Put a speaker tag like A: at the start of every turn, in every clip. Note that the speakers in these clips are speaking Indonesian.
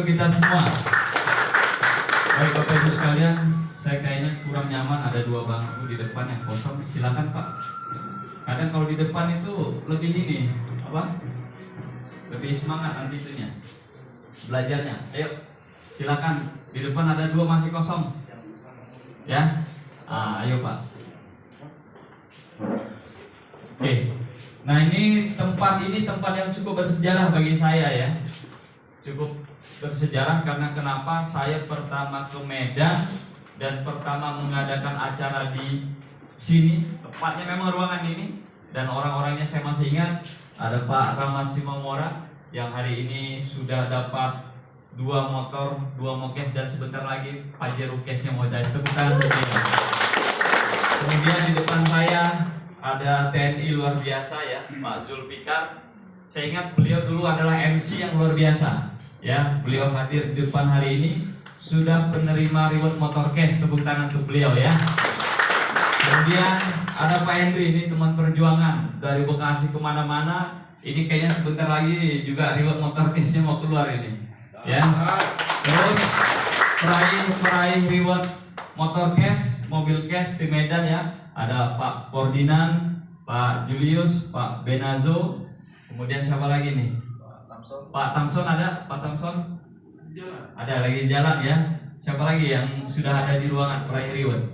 A: untuk kita semua. Baik Bapak Ibu sekalian, saya kayaknya kurang nyaman ada dua bangku di depan yang kosong. Silakan Pak. Kadang kalau di depan itu lebih ini apa? Lebih semangat nanti itunya belajarnya. Ayo, silakan. Di depan ada dua masih kosong. Ya, ayo Pak. Oke. Nah ini tempat yang cukup bersejarah bagi saya ya. Cukup bersejarah karena kenapa saya pertama ke Medan dan pertama mengadakan acara di sini. Tepatnya memang ruangan ini dan orang-orangnya saya masih ingat. Ada Pak Rahmat Simomora yang hari ini sudah dapat 2 motor, 2 mokes dan sebentar lagi Pajero Kesnya mau jadi. Tepuk tangan untuk dia. Kemudian di depan saya ada TNI luar biasa ya, Pak Zulfikar. Saya ingat beliau dulu adalah MC yang luar biasa. Ya, beliau hadir di depan hari ini sudah penerima reward motor cash. Tepuk tangan untuk beliau ya. Kemudian ada Pak Hendri, ini teman perjuangan dari Bekasi kemana-mana. Ini kayaknya sebentar lagi juga reward motor cashnya mau keluar ini. Ya. Terus peraih reward motor cash, mobil cash di Medan ya. Ada Pak Ferdinand, Pak Julius, Pak Benazo. Kemudian siapa lagi nih? Pak Tamson ada? Pak Tamson? Ada lagi jalan ya. Siapa lagi yang sudah ada di ruangan peraih reward?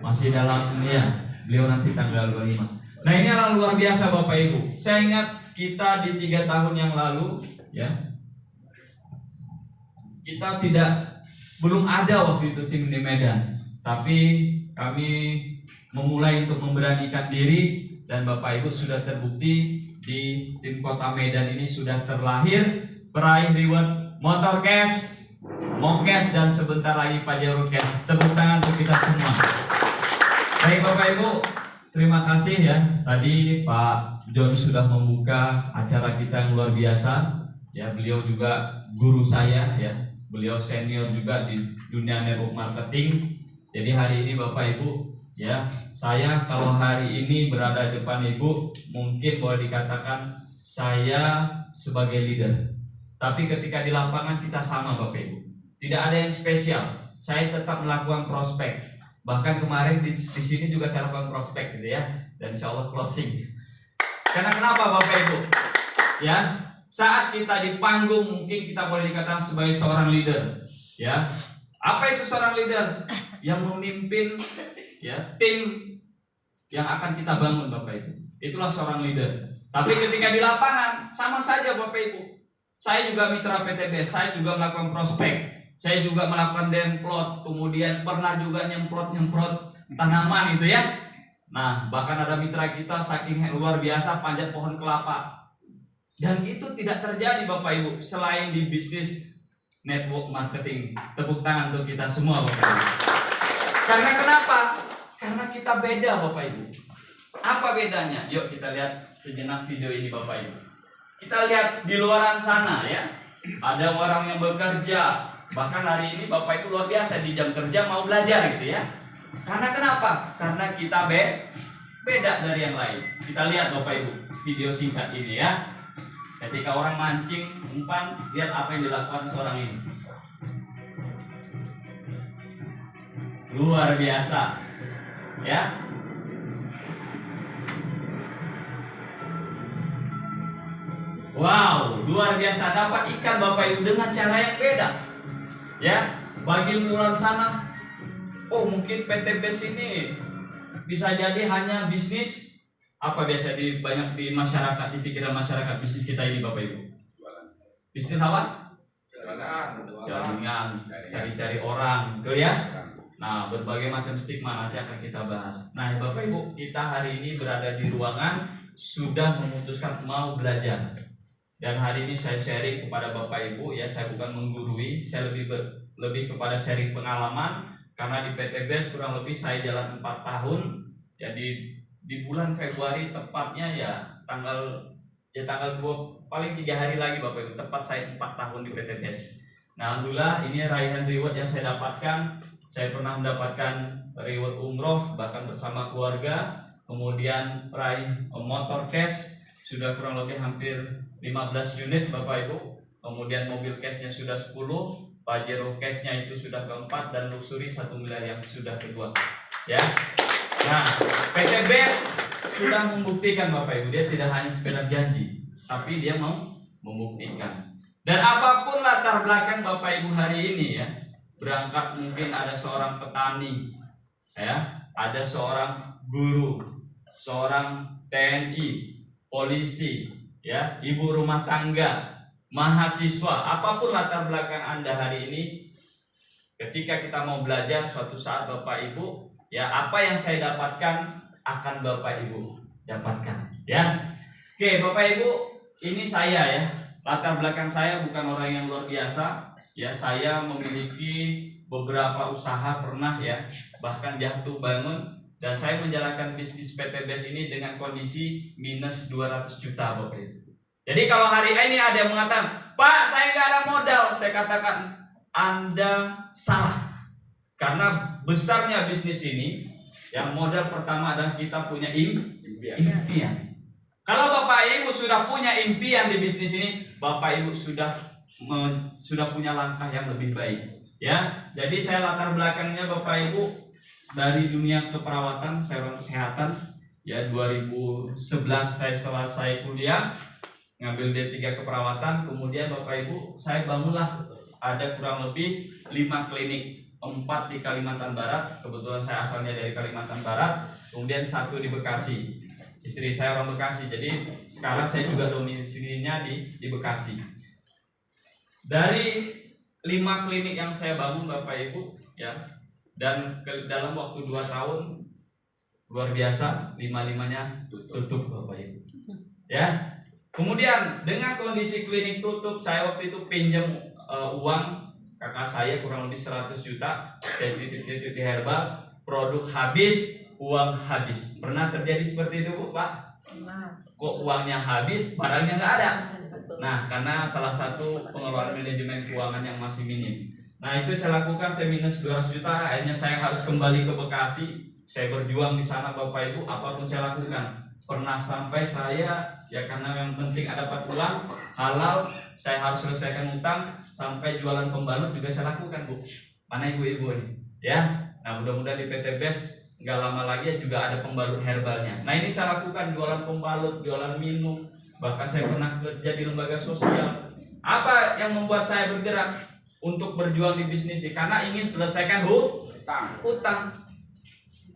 A: Masih dalam ya. Beliau nanti tanggal 25. Nah ini adalah luar biasa Bapak Ibu. Saya ingat kita di 3 tahun yang lalu ya. Kita belum ada waktu itu tim di Medan. Tapi kami memulai untuk memberanikan diri dan Bapak Ibu sudah terbukti di tim Kota Medan ini sudah terlahir peraih reward motor cash, mokes dan sebentar lagi Pajero cash. Tepuk tangan untuk kita semua. Baik Bapak Ibu, terima kasih ya. Tadi Pak John sudah membuka acara kita yang luar biasa. Ya, beliau juga guru saya ya. Beliau senior juga di dunia network marketing. Jadi hari ini Bapak Ibu ya, saya kalau hari ini berada di depan Ibu mungkin boleh dikatakan saya sebagai leader. Tapi ketika di lapangan kita sama Bapak Ibu. Tidak ada yang spesial. Saya tetap melakukan prospek. Bahkan kemarin di sini juga saya lakukan prospek gitu ya. Dan insya Allah closing. Karena kenapa Bapak Ibu? Ya, saat kita di panggung mungkin kita boleh dikatakan sebagai seorang leader. Ya, apa itu seorang leader? Yang memimpin ya tim yang akan kita bangun Bapak Ibu. Itulah seorang leader. Tapi ketika di lapangan sama saja Bapak Ibu. Saya juga mitra PTB, saya juga melakukan prospek. Saya juga melakukan demplot, kemudian pernah juga nyemprot tanaman itu ya. Nah, bahkan ada mitra kita saking luar biasa panjat pohon kelapa. Dan itu tidak terjadi Bapak Ibu selain di bisnis network marketing. Tepuk tangan untuk kita semua Bapak Ibu. Karena kenapa? Karena kita beda Bapak Ibu. Apa bedanya? Yuk kita lihat sejenak video ini Bapak Ibu. Kita lihat di luaran sana ya. Ada orang yang bekerja. Bahkan hari ini Bapak Ibu luar biasa di jam kerja mau belajar gitu ya. Karena kenapa? Karena kita beda dari yang lain. Kita lihat Bapak Ibu video singkat ini ya. Ketika orang mancing umpan, lihat apa yang dilakukan seorang ini. Luar biasa. Ya. Wow, luar biasa dapat ikan Bapak Ibu dengan cara yang beda. Ya, bagi luaran sana, oh mungkin PTB sini bisa jadi hanya bisnis apa biasa banyak di masyarakat, di pikiran masyarakat bisnis kita ini Bapak Ibu. Bisnis apa? Jaringan, cari-cari orang, betul ya? Nah, berbagai macam stigma nanti akan kita bahas. Nah, Bapak Ibu, kita hari ini berada di ruangan sudah memutuskan mau belajar. Dan hari ini saya sharing kepada Bapak Ibu ya, saya bukan menggurui, saya lebih kepada sharing pengalaman karena di PTBS kurang lebih saya jalan 4 tahun. Jadi di bulan Februari tepatnya ya tanggal 2 paling 3 hari lagi Bapak Ibu tepat saya 4 tahun di PTBS. Nah, alhamdulillah ini raihan reward yang saya dapatkan. Saya pernah mendapatkan reward umroh bahkan bersama keluarga, kemudian raih motor cash sudah kurang lebih hampir 15 unit Bapak Ibu. kemudian mobil cashnya sudah 10, Pajero cashnya itu sudah keempat, dan Luxury 1 miliar yang sudah kedua. Ya. Nah, PT BES sudah membuktikan Bapak Ibu, dia tidak hanya sekedar janji, tapi dia mau membuktikan. Dan apapun latar belakang Bapak Ibu hari ini ya, berangkat mungkin ada seorang petani, ya, ada seorang guru, seorang TNI, polisi, ya, ibu rumah tangga, mahasiswa, apapun latar belakang Anda hari ini, ketika kita mau belajar suatu saat Bapak Ibu, ya, apa yang saya dapatkan akan Bapak Ibu dapatkan, ya. Oke, Bapak Ibu, ini saya ya. Latar belakang saya bukan orang yang luar biasa, ya. Saya memiliki beberapa usaha pernah ya, bahkan jatuh bangun, dan saya menjalankan bisnis PT BES ini dengan kondisi minus 200 juta Bapak Ibu. Jadi kalau hari ini ada yang mengatakan, Pak, saya nggak ada modal, saya katakan Anda salah. Karena besarnya bisnis ini, yang modal pertama adalah kita punya impian. Kalau Bapak Ibu sudah punya impian di bisnis ini, Bapak Ibu sudah punya langkah yang lebih baik, ya. Jadi saya latar belakangnya Bapak Ibu dari dunia keperawatan, saya orang kesehatan, ya. 2011 saya selesai kuliah, ngambil D3 keperawatan, kemudian Bapak Ibu saya bangunlah ada kurang lebih 5 klinik, 4 di Kalimantan Barat, kebetulan saya asalnya dari Kalimantan Barat, kemudian 1 di Bekasi. Istri saya orang Bekasi, jadi sekarang saya juga domisilinya di Bekasi. Dari 5 klinik yang saya bangun Bapak Ibu, ya, dan dalam waktu 2 tahun luar biasa, 5-5-nya tutup Bapak Ibu, ya. Kemudian dengan kondisi klinik tutup, saya waktu itu pinjam uang kakak saya kurang lebih 100 juta, saya titip-titip di Herbal, produk habis, uang habis. Pernah terjadi seperti itu Bu, Pak? Kok uangnya habis, barangnya nggak ada? Nah, karena salah satu pengeluaran manajemen keuangan yang masih minim. Nah, itu saya lakukan, saya minus 200 juta, akhirnya saya harus kembali ke Bekasi. Saya berjuang di sana Bapak Ibu, apapun saya lakukan. Pernah sampai saya, ya karena yang penting ada dapat uang, halal, saya harus selesaikan utang, sampai jualan pembalut juga saya lakukan Bu. Mana ibu-ibu nih? Ya, nah mudah-mudahan di PT BES nggak lama lagi juga ada pembalut herbalnya. Nah ini saya lakukan, jualan pembalut, jualan minum, bahkan saya pernah kerja di lembaga sosial. Apa yang membuat saya bergerak untuk berjuang di bisnis ini? Karena ingin selesaikan utang.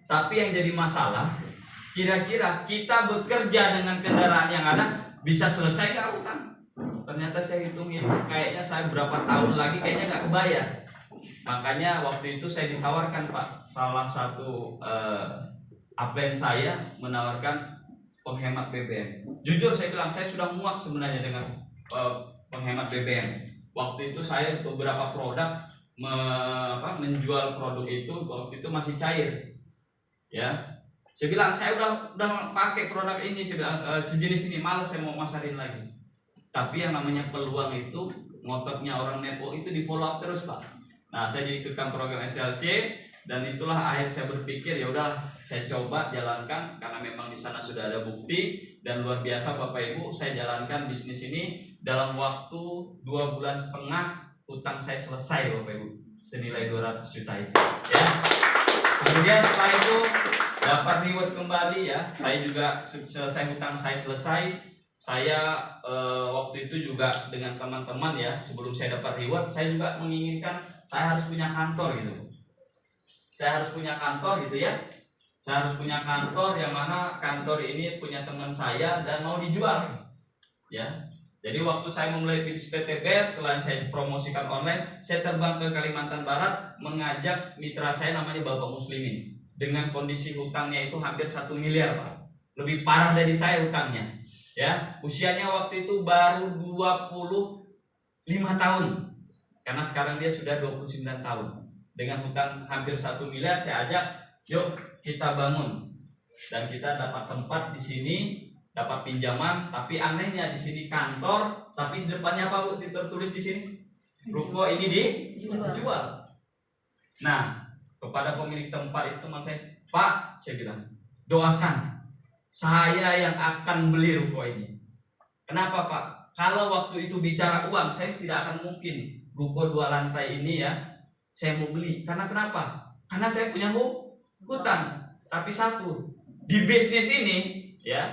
A: Tapi yang jadi masalah, kira-kira kita bekerja dengan kendaraan yang ada bisa selesai nggak utang? Ternyata saya hitungin, kayaknya saya berapa tahun lagi kayaknya nggak kebayar. Makanya waktu itu saya ditawarkan Pak, salah satu upline saya menawarkan penghemat BBM. Jujur saya bilang saya sudah muak sebenarnya dengan penghemat BBM. Waktu itu saya beberapa produk menjual produk itu waktu itu masih cair, ya. Saya bilang saya udah pakai produk ini, saya bilang sejenis ini, malas saya mau masarin lagi. Tapi yang namanya peluang itu, ngototnya orang nepo itu di follow up terus Pak. Nah, saya jadi kekang program SLC, dan itulah akhir saya berpikir ya udah saya coba jalankan karena memang di sana sudah ada bukti, dan luar biasa Bapak Ibu, saya jalankan bisnis ini dalam waktu 2,5 bulan hutang saya selesai Bapak Ibu, senilai 200 juta itu, ya. Kemudian setelah itu dapat reward kembali, ya. Saya juga selesai hutang saya selesai. Saya waktu itu juga dengan teman-teman ya, sebelum saya dapat reward, saya juga menginginkan saya harus punya kantor gitu. Saya harus punya kantor gitu ya. Saya harus punya kantor yang mana kantor ini punya teman saya dan mau dijual. Ya. Jadi waktu saya memulai bisnis PT BES, selain saya promosikan online, saya terbang ke Kalimantan Barat mengajak mitra saya namanya Bapak Muslimin. Dengan kondisi hutangnya itu hampir 1 miliar Pak. Lebih parah dari saya hutangnya. Ya, usianya waktu itu baru 25 tahun. Karena sekarang dia sudah 29 tahun. Dengan hutang hampir 1 miliar, saya ajak, yuk kita bangun. Dan kita dapat tempat di sini, dapat pinjaman, tapi anehnya di sini kantor, tapi di depannya apa Bu? Tertulis di sini. Ruko ini dijual. Nah, kepada pemilik tempat itu teman saya, Pak, saya bilang, doakan saya yang akan beli ruko ini. Kenapa Pak? kalau waktu itu bicara uang, saya tidak akan mungkin ruko 2 lantai ini ya saya mau beli. Karena kenapa? Karena saya punya hutang. Tapi satu, di bisnis ini ya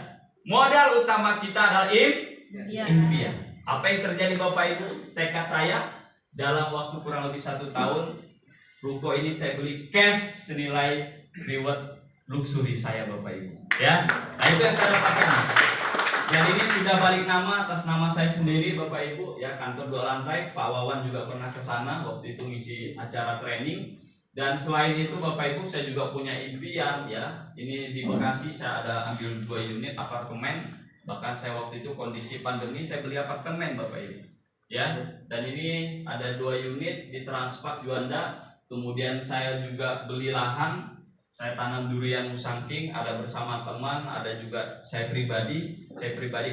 A: modal utama kita adalah impian. Apa yang terjadi Bapak Ibu? Tekad saya dalam waktu kurang lebih 1 tahun, ruko ini saya beli cash senilai reward luxury saya Bapak Ibu. Ya, nah itu yang saya dapatkan. Dan ini sudah balik nama atas nama saya sendiri Bapak Ibu ya, kantor 2 lantai. Pak Wawan juga pernah ke sana waktu itu ngisi acara training. Dan selain itu Bapak Ibu saya juga punya impian ya. Ini di Bekasi saya ada ambil 2 unit apartemen. Bahkan saya waktu itu kondisi pandemi saya beli apartemen Bapak Ibu. Ya, dan ini ada 2 unit di Transpak Juanda. Kemudian saya juga beli lahan. Saya tanam durian musangking, ada bersama teman, ada juga saya pribadi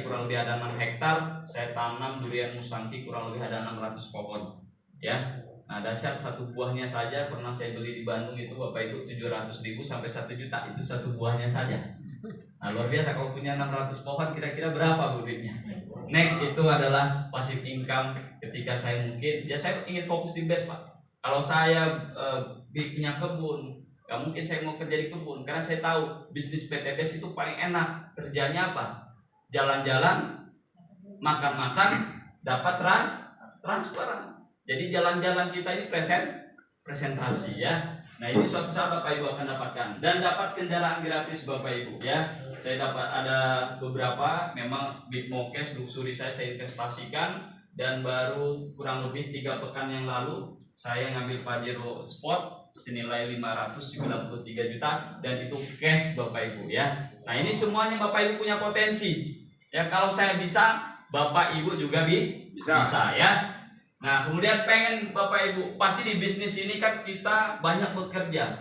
A: kurang lebih ada 6 hektar. Saya tanam durian musangking kurang lebih ada 600 pohon. Ya. Nah, dahsyat satu buahnya saja pernah saya beli di Bandung itu Bapak Ibu 700.000 sampai 1 juta itu satu buahnya saja. Nah, luar biasa kalau punya 600 pohon kira-kira berapa duitnya. Next itu adalah passive income ketika saya mungkin ya saya ingin fokus di base Pak. Kalau saya punya kebun, gak mungkin saya mau kerja di kebun karena saya tahu bisnis PTBS itu paling enak. Kerjanya apa? Jalan-jalan, makan-makan, dapat transferan. Jadi jalan-jalan kita ini presentasi ya. Nah ini suatu saat Bapak Ibu akan dapatkan dan dapat kendaraan gratis Bapak Ibu ya. Saya dapat ada beberapa memang Bitmokes luxury saya investasikan dan baru kurang lebih 3 pekan yang lalu saya ngambil Pajero Sport senilai 593 juta dan itu cash Bapak Ibu ya. Nah ini semuanya Bapak Ibu punya potensi ya, kalau saya bisa Bapak Ibu juga bisa ya. Nah kemudian pengen Bapak Ibu pasti di bisnis ini kan kita banyak bekerja,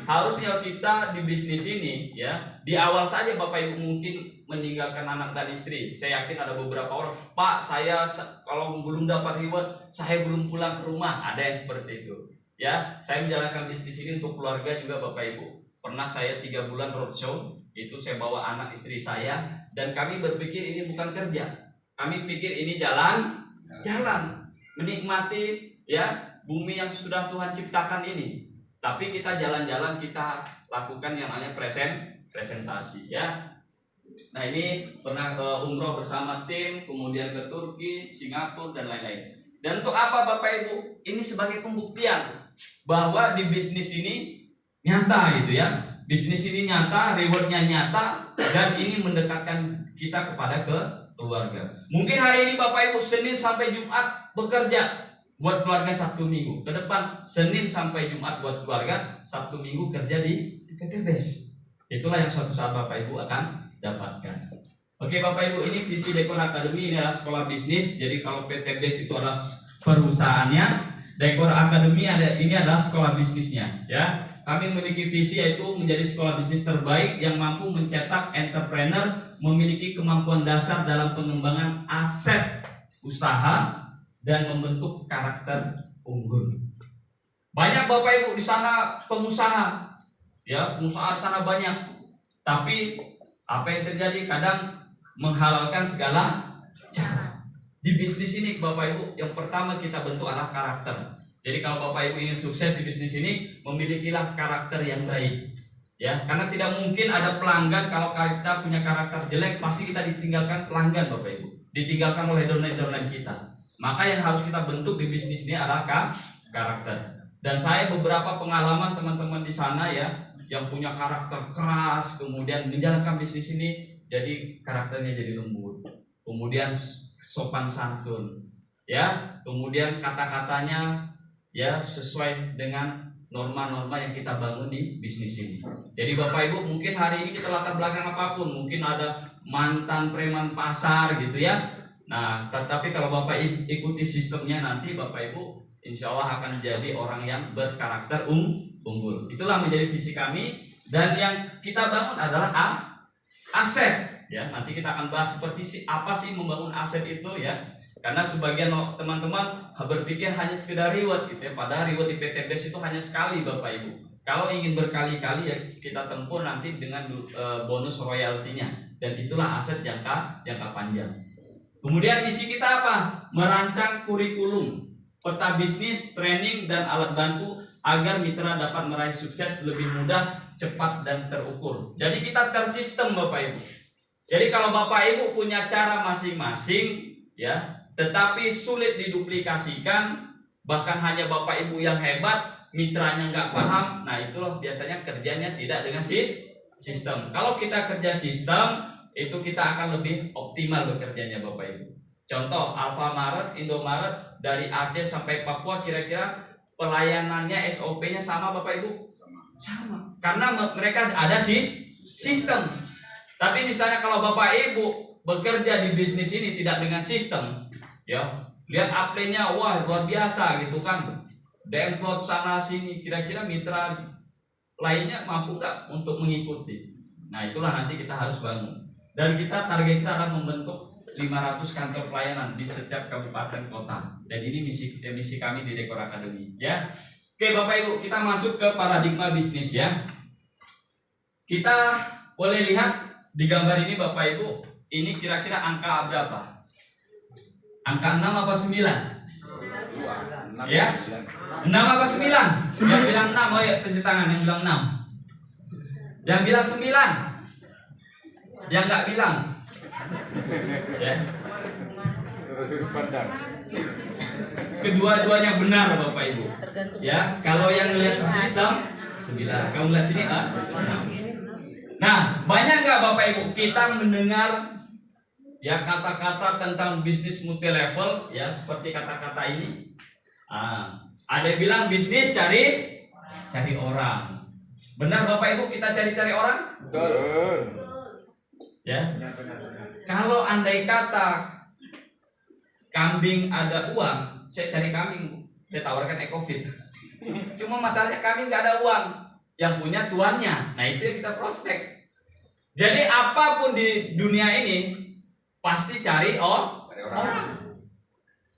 A: harusnya kita di bisnis ini ya di awal saja Bapak Ibu mungkin meninggalkan anak dan istri. Saya yakin ada beberapa orang, Pak saya kalau belum dapat reward saya belum pulang ke rumah, ada yang seperti itu. Ya, saya menjalankan bisnis ini untuk keluarga juga Bapak Ibu. Pernah saya 3 bulan roadshow, itu saya bawa anak istri saya dan kami berpikir ini bukan kerja. Kami pikir ini jalan, menikmati ya bumi yang sudah Tuhan ciptakan ini. Tapi kita jalan-jalan, kita lakukan yang namanya presentasi ya. Nah ini pernah umroh bersama tim, kemudian ke Turki, Singapura dan lain-lain. Dan untuk apa Bapak Ibu? Ini sebagai pembuktian bahwa di bisnis ini nyata gitu ya. Bisnis ini nyata, rewardnya nyata, dan ini mendekatkan kita kepada keluarga. Mungkin hari ini Bapak Ibu Senin sampai Jumat bekerja buat keluarga, Sabtu Minggu. Ke depan Senin sampai Jumat buat keluarga, Sabtu Minggu kerja di PTBS. Itulah yang suatu saat Bapak Ibu akan dapatkan. Oke Bapak Ibu, ini visi Dekor Academy, ini adalah sekolah bisnis. Jadi kalau PTBS itu adalah perusahaannya, Dekor Academy ini adalah sekolah bisnisnya ya. Kami memiliki visi yaitu menjadi sekolah bisnis terbaik yang mampu mencetak entrepreneur memiliki kemampuan dasar dalam pengembangan aset usaha dan membentuk karakter unggul. Banyak Bapak Ibu di sana pengusaha ya, pengusaha di sana banyak. Tapi apa yang terjadi? Kadang menghalalkan segala cara. Di bisnis ini Bapak Ibu, yang pertama kita bentuk adalah karakter. Jadi kalau Bapak Ibu ingin sukses di bisnis ini, memilikilah karakter yang baik. Ya, karena tidak mungkin ada pelanggan kalau kita punya karakter jelek, pasti kita ditinggalkan pelanggan Bapak Ibu. Ditinggalkan oleh downline kita. Maka yang harus kita bentuk di bisnis ini adalah karakter. Dan saya beberapa pengalaman teman-teman di sana ya, yang punya karakter keras, kemudian menjalankan bisnis ini, jadi karakternya jadi lembut. Kemudian sopan santun, ya. Kemudian kata-katanya ya sesuai dengan norma-norma yang kita bangun di bisnis ini. Jadi Bapak Ibu mungkin hari ini kita latar belakang apapun, mungkin ada mantan preman pasar gitu ya. Nah, tetapi kalau Bapak ikuti sistemnya nanti Bapak Ibu insya Allah akan jadi orang yang berkarakter unggul. Itulah menjadi visi kami, dan yang kita bangun adalah aset. Ya, nanti kita akan bahas seperti apa sih membangun aset itu ya. Karena sebagian teman-teman berpikir hanya sekedar reward gitu ya. Padahal reward di PTBS itu hanya sekali Bapak Ibu. Kalau ingin berkali-kali ya kita tempuh nanti dengan bonus royaltinya. Dan itulah aset jangka panjang. Kemudian misi kita apa? Merancang kurikulum, peta bisnis, training, dan alat bantu agar mitra dapat meraih sukses lebih mudah, cepat, dan terukur. Jadi kita tersistem Bapak Ibu. Jadi kalau Bapak Ibu punya cara masing-masing, ya, tetapi sulit diduplikasikan, bahkan hanya Bapak Ibu yang hebat, mitranya nggak paham, nah itulah biasanya kerjanya tidak dengan sistem. Kalau kita kerja sistem, itu kita akan lebih optimal bekerjanya Bapak Ibu. Contoh Alfamart, Indomaret dari Aceh sampai Papua kira-kira pelayanannya SOP-nya sama Bapak Ibu? Sama. Karena mereka ada sistem. Tapi misalnya kalau Bapak Ibu bekerja di bisnis ini tidak dengan sistem, ya, lihat upline-nya wah luar biasa gitu kan. Download sana sini, kira-kira mitra lainnya mampu nggak untuk mengikuti? Nah, itulah nanti kita harus bangun. Dan target kita adalah membentuk 500 kantor pelayanan di setiap kabupaten kota. Dan ini misi kami di Dekor Academy, ya. Oke Bapak Ibu, kita masuk ke paradigma bisnis, ya. Kita boleh lihat di gambar ini Bapak Ibu, ini kira-kira angka berapa? Angka 6 apa 9? Ya? 6 apa 9? Yang bilang 6, oh ya tunjuk tangan yang bilang 6. Yang bilang 9. Yang nggak bilang, ya. Kedua-duanya benar Bapak Ibu. Ya, kalau yang lihat sistem 9, kamu lihat sini 6. Nah, banyak nggak Bapak Ibu kita mendengar ya kata-kata tentang bisnis multi level, ya seperti kata-kata ini. Ada yang bilang bisnis cari orang. Benar Bapak Ibu kita cari orang? Betul. Ya. Kalau andai kata kambing ada uang, saya cari kambing, saya tawarkan Ecofit. Cuma masalahnya kambing nggak ada uang, yang punya tuannya. Nah itu yang kita prospek. Jadi apapun di dunia ini pasti cari orang.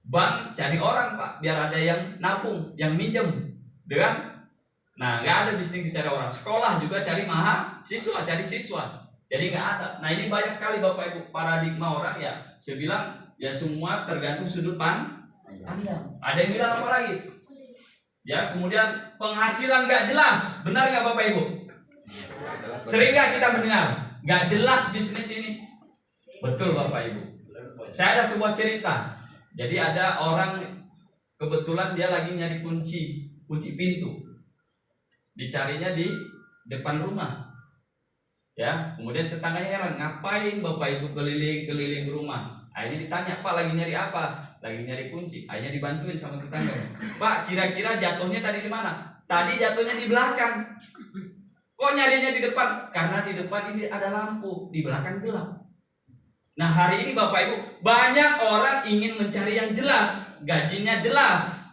A: Bank cari orang Pak, biar ada yang nabung, yang minjem, dengan. Nah nggak ada bisnis cari orang. Sekolah juga cari mahasiswa, cari siswa. Jadi nggak ada. Nah ini banyak sekali Bapak Ibu paradigma orang, ya. Saya bilang ya semua tergantung sudut pandang. Ada yang bilang apa lagi? Ya kemudian penghasilan nggak jelas, benar nggak Bapak Ibu? Sering nggak kita mendengar nggak jelas bisnis ini? Betul Bapak Ibu. Saya ada sebuah cerita. Jadi ada orang kebetulan dia lagi nyari kunci pintu. Dicarinya di depan rumah. Ya, kemudian tetangganya heran, ngapain Bapak Ibu keliling rumah? Akhirnya ditanya, Pak lagi nyari apa? Lagi nyari kunci. Akhirnya dibantuin sama tetangganya. Pak, kira-kira jatuhnya tadi di mana? Tadi jatuhnya di belakang. Kok nyarinya di depan? Karena di depan ini ada lampu, di belakang gelap. Nah hari ini Bapak Ibu, banyak orang ingin mencari yang jelas, gajinya jelas,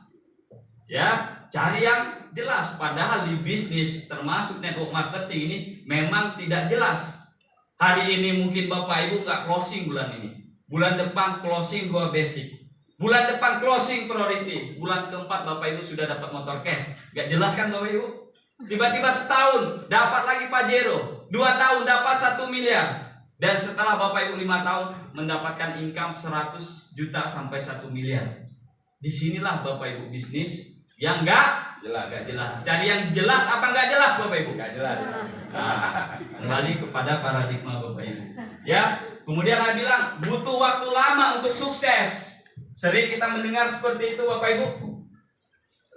A: ya, cari yang jelas. Padahal di bisnis termasuk network marketing ini memang tidak jelas. Hari ini mungkin Bapak Ibu nggak closing bulan ini, bulan depan closing 2 basic, bulan depan closing priority, bulan keempat Bapak Ibu sudah dapat motor cash. Nggak jelas kan Bapak Ibu? Tiba-tiba setahun dapat lagi Pajero, 2 tahun dapat 1 miliar, dan setelah Bapak Ibu 5 tahun mendapatkan income 100 juta sampai 1 miliar. Disinilah Bapak Ibu bisnis yang nggak jelas. Cari yang jelas apa nggak jelas Bapak Ibu? Nggak jelas. Nah, kembali kepada paradigma Bapak Ibu. Ya, kemudian saya bilang butuh waktu lama untuk sukses. Sering kita mendengar seperti itu Bapak Ibu.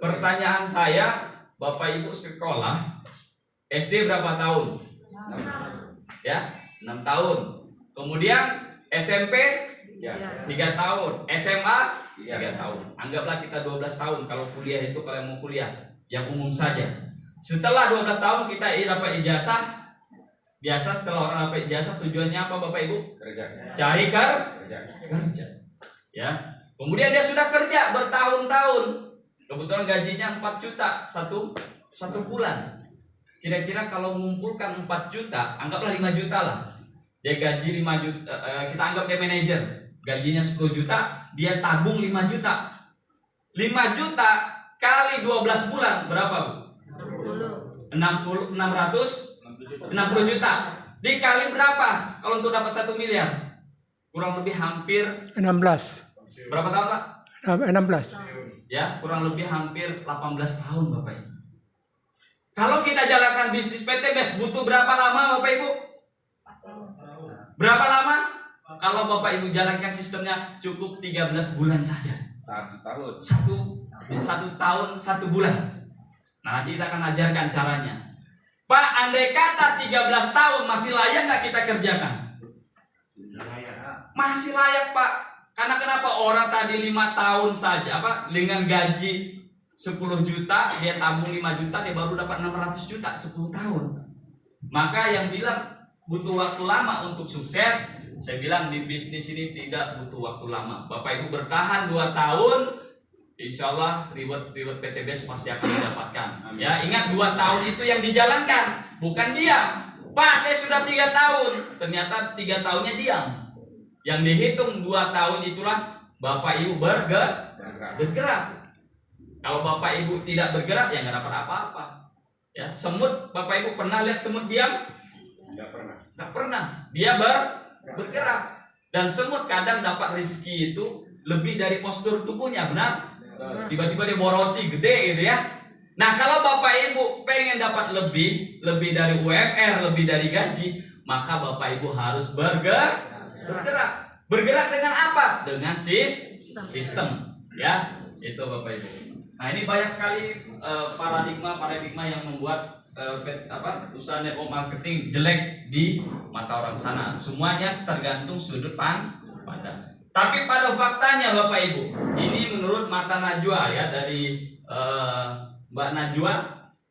A: Pertanyaan saya, Bapak Ibu sekolah SD berapa tahun? 6. Ya, 6 tahun. Kemudian SMP 3 tahun, SMA 3 tahun. Anggaplah kita 12 tahun kalau kuliah itu, kalau mau kuliah yang umum saja. Setelah 12 tahun kita dapat ijazah. Biasa setelah orang dapat ijazah tujuannya apa Bapak Ibu? Kerja. Cari kerja. Ya. Kemudian dia sudah kerja bertahun-tahun. Kebetulan gajinya 4 juta satu bulan. Kira-kira kalau mengumpulkan 4 juta, anggaplah 5 juta lah. Dia gaji 5 juta, kita anggap dia manajer. Gajinya 10 juta, dia tabung 5 juta. 5 juta kali 12 bulan berapa Bu? 60 juta. Dikali berapa kalau untuk dapat 1 miliar? kurang lebih hampir
B: 16.
A: berapa tahun Pak?
B: 16.
A: Ya, kurang lebih hampir 18 tahun Bapak Ibu. Kalau kita jalankan bisnis PTBS butuh berapa lama Bapak Ibu? Berapa lama? Kalau Bapak Ibu jalankan sistemnya cukup 13 bulan saja.
C: 1 tahun.
A: Satu tahun 1 bulan. Nah, nanti kita akan ajarkan caranya. Pak, andai kata 13 tahun masih layak nggak kita kerjakan? Masih layak Pak. Karena kenapa? Orang tadi 5 tahun saja dengan gaji 10 juta, dia tabung 5 juta, dia baru dapat 600 juta 10 tahun. Maka yang bilang butuh waktu lama untuk sukses, saya bilang di bisnis ini tidak butuh waktu lama. Bapak Ibu bertahan 2 tahun, insya Allah reward PTBS pasti akan didapatkan. Ya, ingat 2 tahun itu yang dijalankan, bukan diam. Pak, saya sudah 3 tahun, ternyata 3 tahunnya diam. Yang dihitung 2 tahun itulah Bapak Ibu bergerak. Kalau Bapak Ibu tidak bergerak, ya nggak dapat apa-apa. Ya, semut, Bapak Ibu pernah lihat semut diam? Nggak pernah. Dia bergerak. Dan semut kadang dapat rezeki itu lebih dari postur tubuhnya, benar? Tiba-tiba dia boroti gede gitu ya. Nah, kalau Bapak Ibu pengen dapat lebih dari UMR, lebih dari gaji, maka Bapak Ibu harus bergerak. Bergerak dengan apa? Dengan sistem. Ya, itu Bapak Ibu. Nah, ini banyak sekali paradigma yang membuat usaha network marketing jelek di mata orang sana. Semuanya tergantung sudut pandang. Tapi pada faktanya Bapak Ibu, ini menurut mata Najwa ya, dari Mbak Najwa,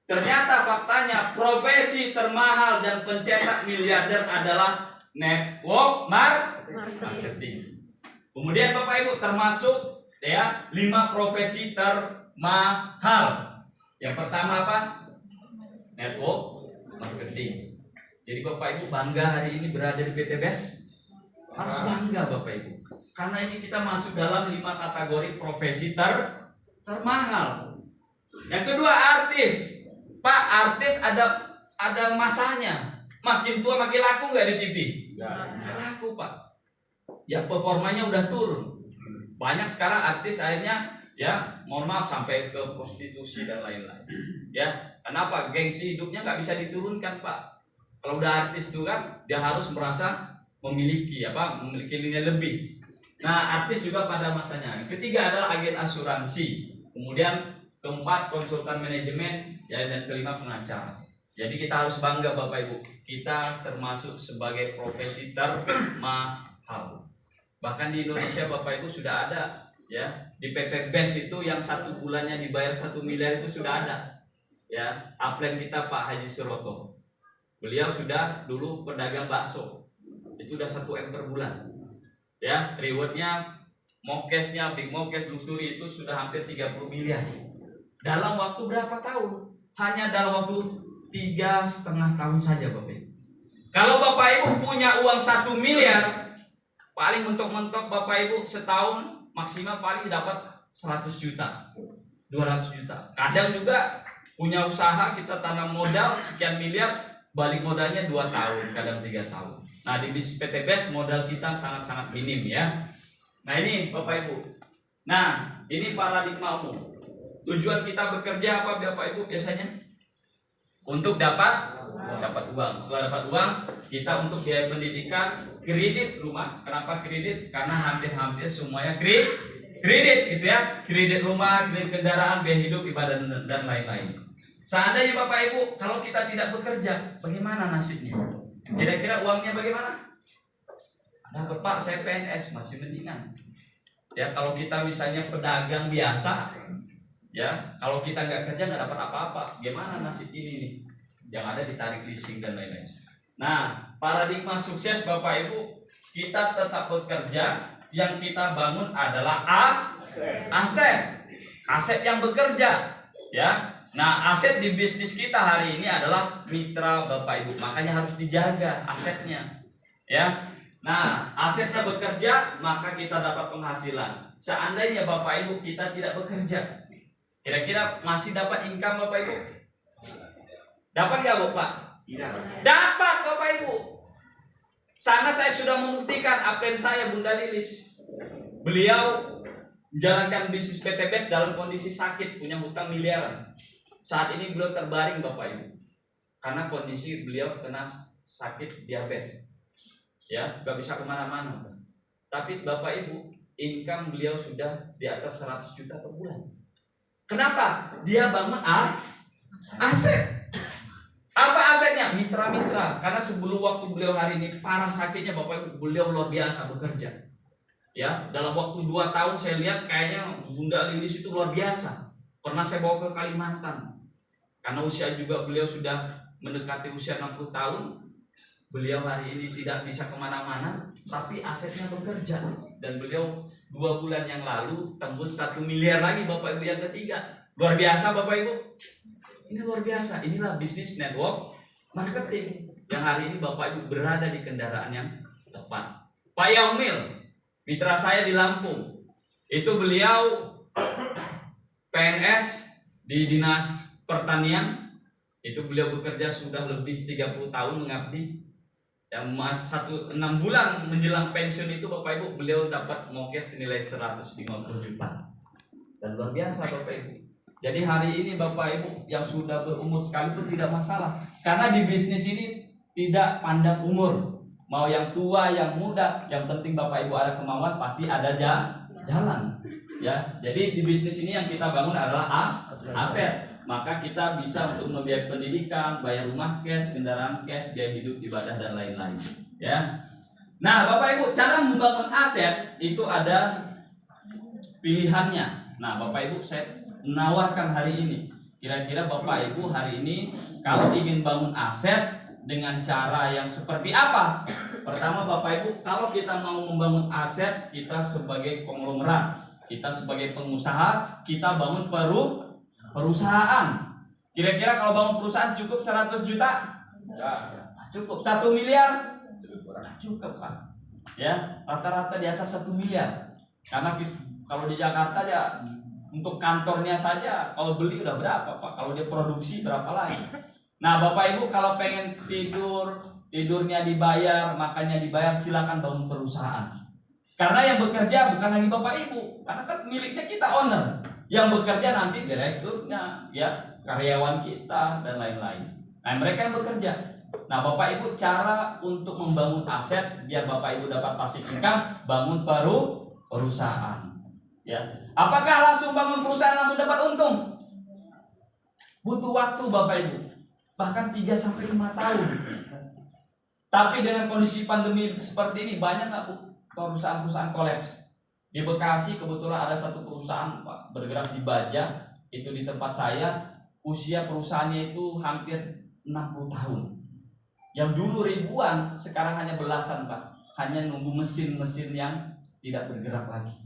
A: ternyata faktanya profesi termahal dan pencetak miliarder adalah network marketing. Kemudian Bapak Ibu termasuk ya 5 profesi termahal. Yang pertama apa? Network marketing. Jadi Bapak Ibu bangga hari ini berada di PTBS? Harus bangga Bapak Ibu. Karena ini kita masuk dalam 5 kategori profesi termahal. Yang kedua, artis. Pak, artis ada masanya. Makin tua makin laku nggak di TV? Nggak laku Pak. Ya performanya udah turun. Banyak sekarang artis akhirnya ya mohon maaf sampai ke prostitusi dan lain-lain. Ya, kenapa? Gengsi hidupnya nggak bisa diturunkan Pak. Kalau udah artis itu kan dia harus merasa memiliki nilai lebih. Nah, artis juga pada masanya. Ketiga adalah agen asuransi. Kemudian keempat konsultan manajemen, ya, dan kelima pengacara. Jadi kita harus bangga Bapak Ibu. Kita termasuk sebagai profesi termahal. Bahkan di Indonesia Bapak Ibu sudah ada ya. Di PTBS itu yang 1 bulannya dibayar 1 miliar itu sudah ada. Ya, upline kita Pak Haji Suroto. Beliau sudah dulu pedagang bakso. Itu udah 1 M per bulan. Ya, rewardnya mokesnya, big mokes, luxury itu sudah hampir 30 miliar. Dalam waktu berapa tahun? Hanya dalam waktu 3,5 tahun saja Bapak Ibu. Kalau Bapak Ibu punya uang 1 miliar, paling mentok-mentok Bapak Ibu setahun maksimal paling dapat 100 juta, 200 juta. Kadang juga punya usaha, kita tanam modal sekian miliar, balik modalnya 2 tahun, kadang 3 tahun. Nah, di PTBS modal kita sangat-sangat minim ya. Nah, ini Bapak Ibu. Nah, ini paradigma umum. Tujuan kita bekerja apa Bapak Ibu biasanya? Untuk dapat uang. Setelah dapat uang, kita untuk biaya pendidikan, kredit rumah. Kenapa kredit? Karena hampir semuanya kredit gitu ya. Kredit rumah, kredit kendaraan, biaya hidup, ibadah dan lain-lain. Seandainya Bapak Ibu, kalau kita tidak bekerja, bagaimana nasibnya? Kira-kira uangnya bagaimana? Dapat Pak, saya PNS masih mendingan. Ya, kalau kita misalnya pedagang biasa, ya, kalau kita nggak kerja nggak dapat apa-apa. Gimana nasib ini nih? Yang ada ditarik leasing dan lain-lain. Nah, paradigma sukses Bapak Ibu, kita tetap bekerja. Yang kita bangun adalah aset yang bekerja. Ya, nah aset di bisnis kita hari ini adalah mitra Bapak Ibu. Makanya harus dijaga asetnya. Ya, nah asetnya bekerja, maka kita dapat penghasilan. Seandainya Bapak Ibu kita tidak bekerja, kira-kira masih dapat income Bapak Ibu? Dapat nggak Bapak?
C: Tidak.
A: Dapat Bapak Ibu. Sana saya sudah membuktikan absen saya Bunda Lilis. Beliau menjalankan bisnis PT BES dalam kondisi sakit, punya hutang miliaran. Saat ini beliau terbaring Bapak Ibu. Karena kondisi beliau kena sakit diabetes. Ya, gak bisa kemana-mana. Tapi Bapak Ibu, income beliau sudah di atas 100 juta per bulan. Kenapa? Dia bangun aset. Apa asetnya? Mitra-mitra. Karena sebelum waktu beliau hari ini parah sakitnya Bapak Ibu, beliau luar biasa bekerja. Ya, dalam waktu 2 tahun saya lihat kayaknya Bunda Lilis itu luar biasa. Pernah saya bawa ke Kalimantan. Karena usia juga beliau sudah mendekati usia 60 tahun. Beliau hari ini tidak bisa kemana-mana, tapi asetnya bekerja. Dan beliau 2 bulan yang lalu tembus 1 miliar lagi Bapak Ibu yang ketiga. Luar biasa Bapak Ibu. Ini luar biasa. Inilah bisnis network marketing yang hari ini Bapak Ibu berada di kendaraan yang tepat. Pak Yaumil, mitra saya di Lampung, itu beliau PNS di Dinas Pertanian. Itu beliau bekerja sudah lebih 30 tahun mengabdi. Yang 6 bulan menjelang pensiun itu Bapak Ibu beliau dapat mokes senilai 150 juta. Dan luar biasa Bapak Ibu. Jadi hari ini Bapak Ibu yang sudah berumur sekalipun tidak masalah. Karena di bisnis ini tidak pandang umur. Mau yang tua, yang muda, yang penting Bapak Ibu ada kemauan, pasti ada jalan. Ya, jadi di bisnis ini yang kita bangun adalah aset. Maka kita bisa untuk membiayai pendidikan, bayar rumah cash, kendaraan cash, biaya hidup, ibadah dan lain-lain. Ya. Nah, Bapak Ibu, cara membangun aset itu ada pilihannya. Nah, Bapak Ibu, saya menawarkan hari ini. Kira-kira Bapak Ibu hari ini kalau ingin bangun aset dengan cara yang seperti apa? Pertama Bapak Ibu, kalau kita mau membangun aset, kita sebagai konglomerat, kita sebagai pengusaha, kita bangun perusahaan. Kira-kira kalau bangun perusahaan cukup 100 juta? Cukup. 1 miliar? Cukup Pak. Ya, rata-rata di atas 1 miliar. Karena kalau di Jakarta ya untuk kantornya saja kalau beli udah berapa Pak? Kalau dia produksi berapa lagi? Nah Bapak Ibu kalau pengen tidurnya dibayar, makannya dibayar, silakan bangun perusahaan. Karena yang bekerja bukan lagi Bapak Ibu, karena kan miliknya kita owner. Yang bekerja nanti direkturnya, ya karyawan kita dan lain-lain. Nah mereka yang bekerja. Nah Bapak Ibu cara untuk membangun aset biar Bapak Ibu dapat passive income, bangun perusahaan. Ya, apakah langsung bangun perusahaan langsung dapat untung? Butuh waktu Bapak Ibu. Bahkan 3-5 tahun. Tapi dengan kondisi pandemi seperti ini banyak nggak Bu perusahaan-perusahaan kolaps? Di Bekasi kebetulan ada satu perusahaan Pak bergerak di baja, itu di tempat saya, usia perusahaannya itu hampir 60 tahun. Yang dulu ribuan, sekarang hanya belasan Pak. Hanya nunggu mesin-mesin yang tidak bergerak lagi.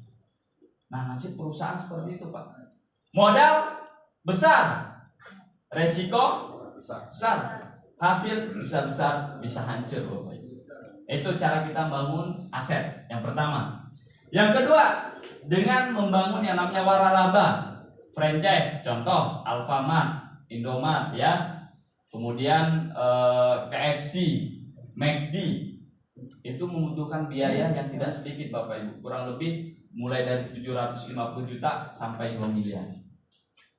A: Nah nasib perusahaan seperti itu Pak. Modal besar, resiko besar, hasil besar, bisa hancur Bapak Ibu. Itu cara kita bangun aset yang pertama. Yang kedua, dengan membangun yang namanya waralaba, franchise, contoh Alfamart, Indomart, ya, kemudian KFC, McD, itu membutuhkan biaya yang tidak sedikit Bapak Ibu, kurang lebih mulai dari 750 juta sampai 2 miliar.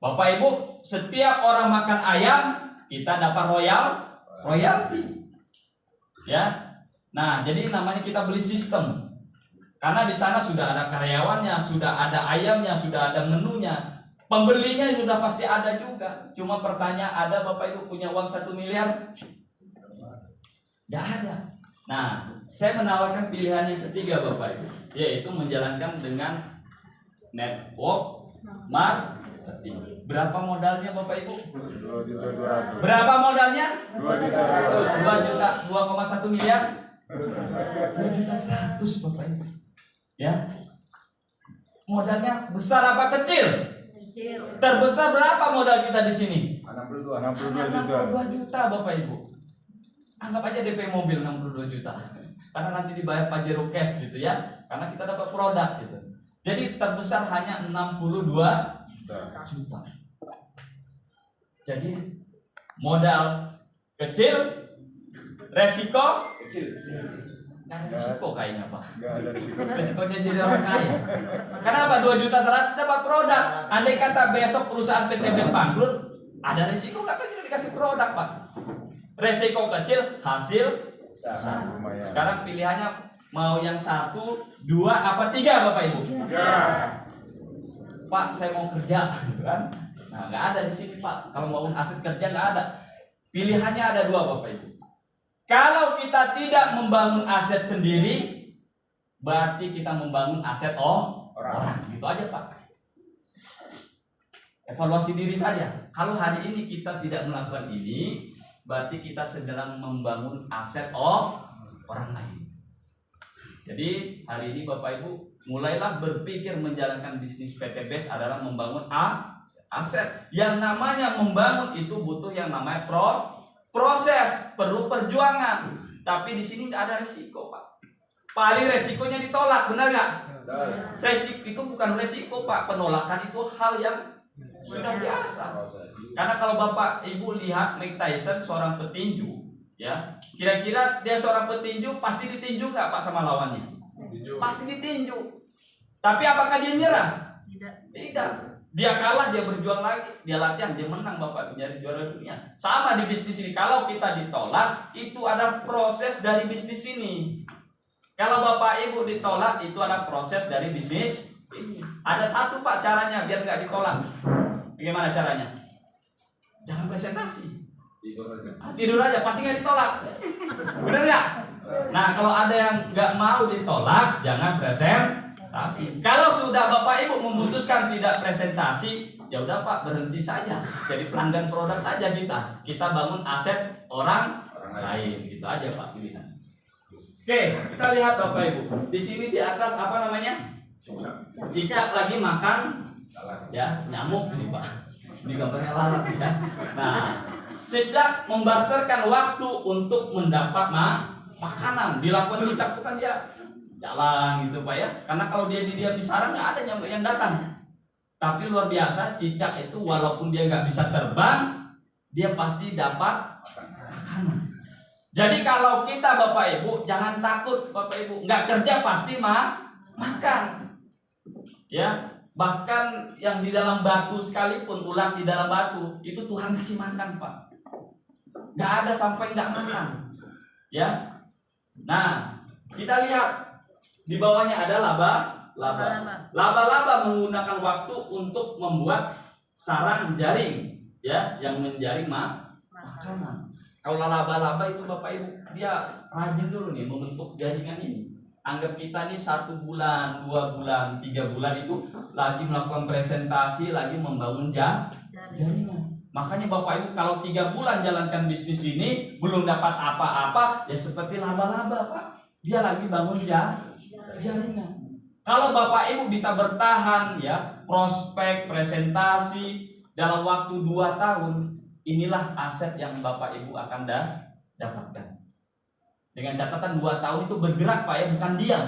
A: Bapak Ibu, setiap orang makan ayam kita dapat royalti, ya. Nah, jadi namanya kita beli sistem. Karena di sana sudah ada karyawannya, sudah ada ayamnya, sudah ada menunya. Pembelinya sudah pasti ada juga. Cuma pertanyaan, ada Bapak Ibu punya uang 1 miliar? Tidak ada. Nah, saya menawarkan pilihan yang ketiga Bapak Ibu, yaitu menjalankan dengan network marketing. Berapa modalnya Bapak Ibu?
C: 2.200.
A: Berapa modalnya?
C: 2.200.
A: 2,1 miliar? 2.100.000 Bapak Ibu. Ya. Modalnya besar apa kecil?
D: Kecil.
A: Terbesar berapa modal kita di sini?
C: 62 juta.
A: 62 juta Bapak Ibu. Anggap aja DP mobil 62 juta. Karena nanti dibayar Pajero cash gitu ya. Karena kita dapat produk gitu. Jadi terbesar hanya 62 juta. Jadi modal kecil, resiko kecil. Nggak ada risiko kayaknya Pak.
C: Nggak ada risiko.
A: Risikonya jadi orang kaya. Kenapa 2.100.000 dapat produk? Andai kata besok perusahaan PT BES bangkrut, ada risiko nggak kan kita dikasih produk Pak? Risiko kecil, hasil besar.
C: Lumayan.
A: Sekarang pilihannya mau yang 1, 2, apa 3 Bapak Ibu?
C: Ya.
A: Pak, saya mau kerja, gitu kan? Nah, nggak ada di sini Pak. Kalau mau aset kerja nggak ada. Pilihannya ada 2 Bapak Ibu. Kalau kita tidak membangun aset sendiri, berarti kita membangun aset orang. Gitu aja Pak. Evaluasi diri saja. Kalau hari ini kita tidak melakukan ini, berarti kita sedang membangun aset orang lain. Jadi hari ini Bapak Ibu mulailah berpikir menjalankan bisnis PT BES adalah membangun aset. Yang namanya membangun itu butuh yang namanya proses, perlu perjuangan. Tapi di sini tidak ada resiko Pak. Paling resikonya ditolak, benar nggak? Resiko itu bukan resiko Pak. Penolakan itu hal yang sudah biasa. Karena kalau Bapak Ibu lihat Mike Tyson seorang petinju, ya, kira-kira dia seorang petinju pasti ditinju nggak Pak sama lawannya? Pasti ditinju. Tapi apakah dia nyerah? Tidak. Dia kalah, dia berjuang lagi, dia latihan, dia menang Bapak menjadi juara dunia. Sama di bisnis ini. Kalau kita ditolak, itu ada proses dari bisnis ini. Kalau Bapak Ibu ditolak, itu ada proses dari bisnis ini. Ada satu Pak caranya biar nggak ditolak. Bagaimana caranya? Jangan presentasi. Tidur aja, pasti nggak ditolak. Bener nggak? Nah, kalau ada yang nggak mau ditolak, jangan presentasi. Kalau sudah Bapak Ibu memutuskan tidak presentasi, ya udah Pak, berhenti saja. Jadi pelanggan produk saja kita. Kita bangun aset orang lain. Gitu aja Pak pilihan. Oke, kita lihat Bapak Ibu. Di sini di atas apa namanya? Cicak lagi makan, ya, nyamuk ini Pak. Ini gambarnya lalat ya. Nah, cicak membarterkan waktu untuk mendapat makanan. Dilakukan cicak itu kan dia jalan gitu Pak ya. Karena kalau dia diam di sarang nggak ada nyamuk yang datang. Tapi luar biasa, cicak itu walaupun dia nggak bisa terbang, dia pasti dapat makanan. Jadi kalau kita Bapak Ibu jangan takut Bapak Ibu, nggak kerja pasti makan. Ya, bahkan yang di dalam batu sekalipun, ulat di dalam batu itu Tuhan kasih makan Pak. Nggak ada sampai nggak makan. Ya. Nah, kita lihat di bawahnya ada laba-laba menggunakan waktu untuk membuat sarang jaring, ya, yang menjaring makanan. Kalau laba-laba itu Bapak Ibu, dia rajin dulu nih membentuk jaringan ini. Anggap kita nih 1 bulan, 2 bulan, 3 bulan itu lagi melakukan presentasi, lagi membangun jaringan. Makanya Bapak Ibu kalau 3 bulan jalankan bisnis ini belum dapat apa-apa, ya seperti laba-laba Pak. Dia lagi bangun jaringan. Kalau Bapak Ibu bisa bertahan, ya, prospek, presentasi dalam waktu 2 tahun, inilah aset yang Bapak Ibu akan dapatkan. Dengan catatan 2 tahun itu bergerak Pak ya, bukan diam.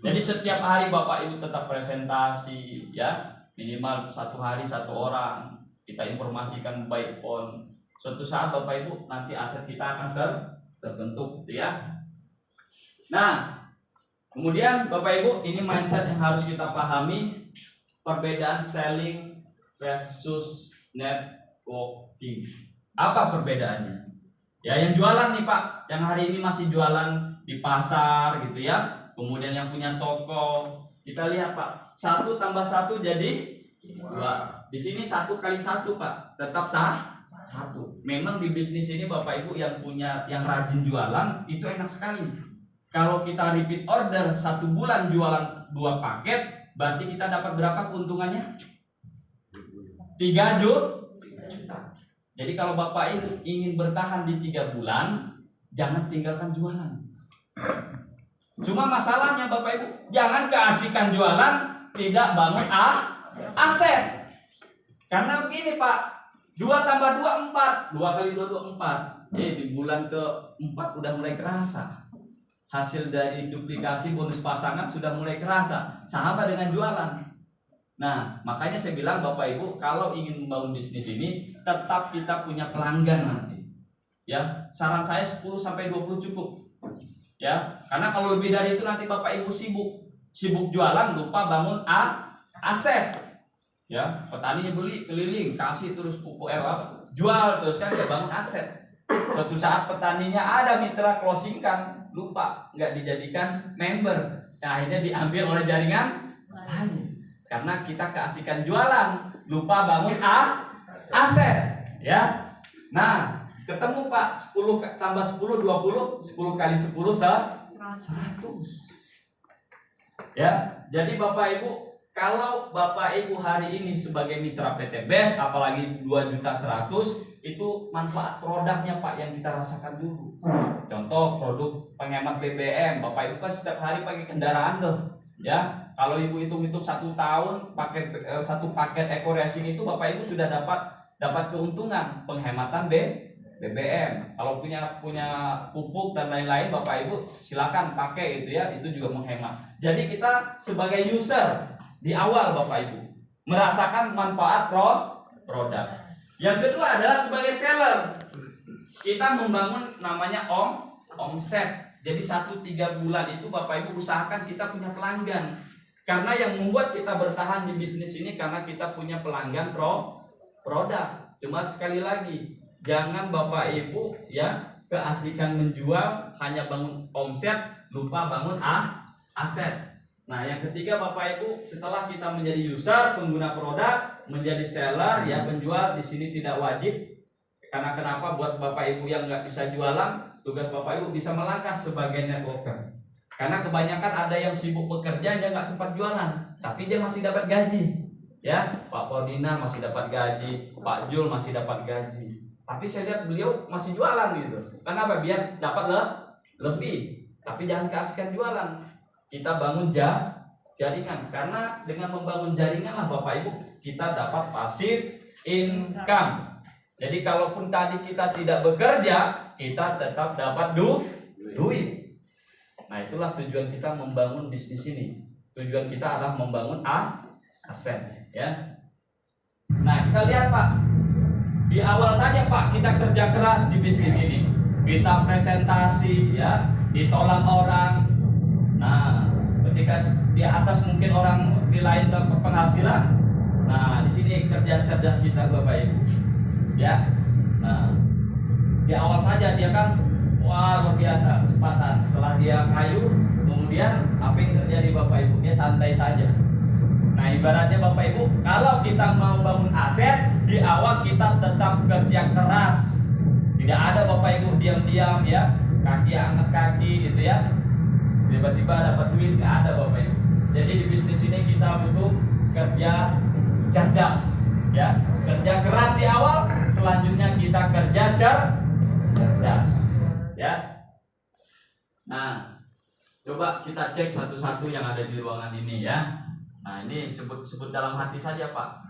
A: Jadi setiap hari Bapak Ibu tetap presentasi, ya, minimal 1 hari 1 orang. Kita informasikan by phone. Suatu saat Bapak Ibu nanti aset kita akan terbentuk, gitu ya. Nah, kemudian Bapak Ibu, ini mindset yang harus kita pahami, perbedaan selling versus networking. Apa perbedaannya? Ya, yang jualan nih Pak, yang hari ini masih jualan di pasar gitu ya. Kemudian yang punya toko, kita lihat Pak, 1 tambah 1 jadi 2. Di sini 1 kali 1 Pak, tetap 1. Memang di bisnis ini Bapak Ibu yang rajin jualan itu enak sekali. Kalau kita repeat order 1 bulan jualan 2 paket, berarti kita dapat berapa keuntungannya? 3 juta. Jadi kalau Bapak Ibu ingin bertahan di 3 bulan, jangan tinggalkan jualan. Cuma masalahnya Bapak Ibu, jangan keasikan jualan, tidak bangun aset. Karena begini Pak, 2 tambah 2 4, 2 kali 2 4. Di bulan ke-4 udah mulai kerasa. Hasil dari duplikasi bonus pasangan sudah mulai kerasa. Sama dengan jualan. Nah, makanya saya bilang Bapak Ibu, kalau ingin membangun bisnis ini, tetap kita punya pelanggan nanti. Ya, saran saya 10 sampai 20 cukup. ya. Karena kalau lebih dari itu nanti Bapak Ibu sibuk jualan, lupa bangun aset. Ya, petaninya beli keliling, kasih terus pupuk jual terus kan nggak bangun aset. Suatu saat petaninya ada mitra closing kan, lupa nggak dijadikan member. Nah, akhirnya diambil oleh jaringan lain. Karena kita keasikan jualan, lupa bangun aset, ya. Nah, ketemu Pak 10 tambah 10 20, 10 kali 10 100. Ya, jadi Bapak Ibu, kalau Bapak Ibu hari ini sebagai mitra PT BES apalagi 2.100.000 itu manfaat produknya Pak yang kita rasakan dulu. Contoh produk penghemat BBM, Bapak Ibu kan setiap hari pakai kendaraan tuh, ya. Kalau Ibu hitung-hitung 1 tahun pakai satu paket eco racing itu Bapak Ibu sudah dapat keuntungan penghematan BBM. Kalau punya pupuk dan lain-lain Bapak Ibu silakan pakai itu ya, itu juga menghemat. Jadi kita sebagai user di awal Bapak Ibu merasakan manfaat produk. Yang kedua adalah sebagai seller. Kita membangun namanya omset. Jadi 1-3 bulan itu Bapak Ibu usahakan kita punya pelanggan. Karena yang membuat kita bertahan di bisnis ini karena kita punya pelanggan produk. Cuma sekali lagi, jangan Bapak Ibu ya keasikan menjual hanya bangun omset, lupa bangun aset. Nah, yang ketiga Bapak Ibu, setelah kita menjadi user, pengguna produk, menjadi seller, ya penjual di sini tidak wajib. Karena kenapa? Buat Bapak Ibu yang nggak bisa jualan, tugas Bapak Ibu bisa melangkah sebagai networker. Karena kebanyakan ada yang sibuk bekerja, dia nggak sempat jualan, tapi dia masih dapat gaji. Ya, Pak Podina masih dapat gaji, Pak Jul masih dapat gaji. Tapi saya lihat beliau masih jualan gitu. Kenapa? Biar dapat lebih. Tapi jangan keasikan jualan. Kita bangun jaringan, karena dengan membangun jaringan lah Bapak Ibu kita dapat pasif income. Jadi kalaupun tadi kita tidak bekerja, kita tetap dapat duit. Nah, itulah tujuan kita membangun bisnis ini. Tujuan kita adalah membangun aset, ya. Nah, kita lihat Pak, di awal saja Pak kita kerja keras di bisnis ini. Kita presentasi, ya, ditolak orang. Nah, ketika di atas mungkin orang di lain dapat penghasilan. Nah, di sini kerja cerdas kita Bapak Ibu. Ya. Nah, di awal saja dia kan wah luar biasa kecepatan. Setelah dia kayu, kemudian apa yang terjadi Bapak Ibu? Dia santai saja. Nah, ibaratnya Bapak Ibu, kalau kita mau bangun aset, di awal kita tetap kerja keras. Tidak ada Bapak Ibu diam-diam ya, kaki angkat kaki gitu ya. Tiba-tiba dapat duit, nggak ada Bapak Ibu. Jadi di bisnis ini kita butuh kerja cerdas, ya, kerja keras di awal, selanjutnya kita kerja cerdas, ya. Nah, coba kita cek satu-satu yang ada di ruangan ini ya. Nah, ini sebut dalam hati saja Pak.